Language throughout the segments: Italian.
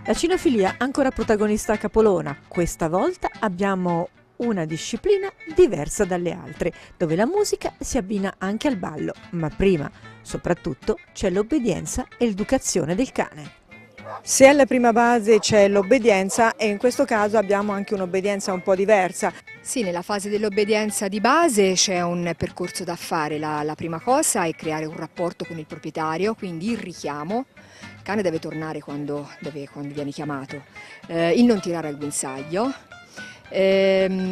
La cinofilia ancora protagonista a Capolona. Questa volta abbiamo una disciplina diversa dalle altre, dove la musica si abbina anche al ballo, ma prima, soprattutto, c'è l'obbedienza e l'educazione del cane. Se alla prima base c'è l'obbedienza e in questo caso abbiamo anche un'obbedienza un po' diversa. Sì, nella fase dell'obbedienza di base c'è un percorso da fare. La prima cosa è creare un rapporto con il proprietario, quindi il richiamo. Il cane deve tornare quando viene chiamato, il non tirare al guinzaglio,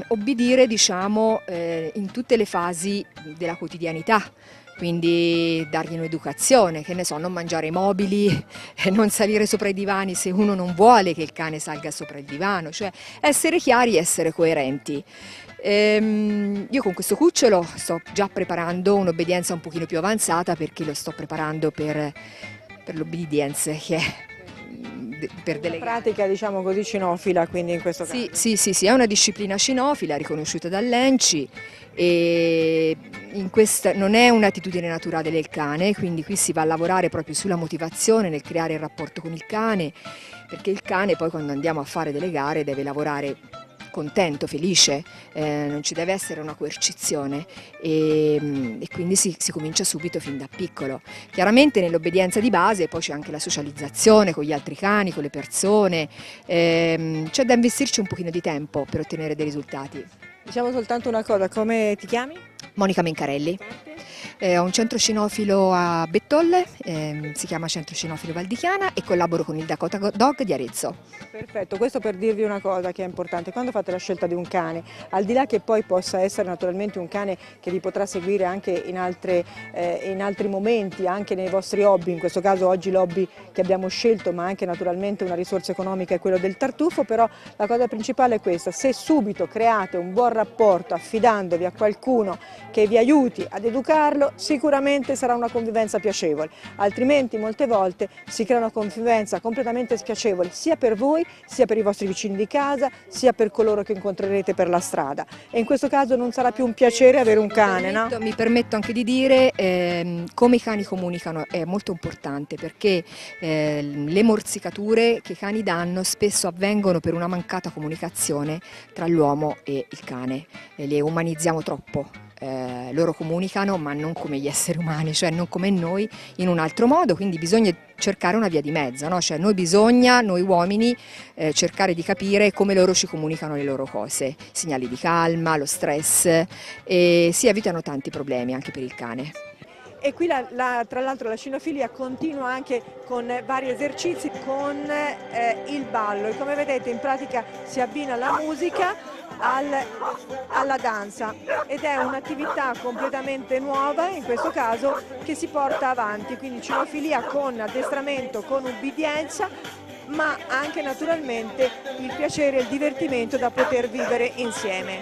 obbedire in tutte le fasi della quotidianità. Quindi dargli un'educazione, che ne so, non mangiare i mobili, non salire sopra i divani se uno non vuole che il cane salga sopra il divano, cioè essere chiari e essere coerenti. Io con questo cucciolo sto già preparando un'obbedienza un pochino più avanzata perché lo sto preparando per l'obbedienza che è per delegare. La pratica, diciamo così, cinofila, quindi in questo caso. Sì, è una disciplina cinofila riconosciuta dall'ENCI e non è un'attitudine naturale del cane, quindi qui si va a lavorare proprio sulla motivazione nel creare il rapporto con il cane, perché il cane poi quando andiamo a fare delle gare deve lavorare contento, felice, non ci deve essere una coercizione e quindi si comincia subito fin da piccolo. Chiaramente nell'obbedienza di base poi c'è anche la socializzazione con gli altri cani, con le persone, c'è da investirci un pochino di tempo per ottenere dei risultati. Diciamo soltanto una cosa, come ti chiami? Monica Mencarelli. Ho un centro cinofilo a Bettolle, si chiama Centro Cinofilo Val di Chiana e collaboro con il Dakota Dog di Arezzo. Perfetto, questo per dirvi una cosa che è importante, quando fate la scelta di un cane, al di là che poi possa essere naturalmente un cane che vi potrà seguire anche in altri momenti, anche nei vostri hobby, in questo caso oggi l'hobby che abbiamo scelto, ma anche naturalmente una risorsa economica è quello del tartufo, però la cosa principale è questa: se subito create un buon rapporto affidandovi a qualcuno che vi aiuti ad educarlo, sicuramente sarà una convivenza piacevole, altrimenti molte volte si crea una convivenza completamente spiacevole sia per voi, sia per i vostri vicini di casa, sia per coloro che incontrerete per la strada, e in questo caso non sarà più un piacere avere un cane, no? Mi permetto anche di dire come i cani comunicano è molto importante, perché le morsicature che i cani danno spesso avvengono per una mancata comunicazione tra l'uomo e il cane, le umanizziamo troppo. Loro comunicano ma non come gli esseri umani, cioè non come noi, in un altro modo, quindi bisogna cercare una via di mezzo, no? Cioè noi uomini, cercare di capire come loro ci comunicano le loro cose, segnali di calma, lo stress, e si evitano tanti problemi anche per il cane. E qui tra l'altro la cinofilia continua anche con vari esercizi, con il ballo, e come vedete in pratica si abbina la musica alla danza, ed è un'attività completamente nuova in questo caso che si porta avanti, quindi cinofilia con addestramento, con ubbidienza, ma anche naturalmente il piacere e il divertimento da poter vivere insieme.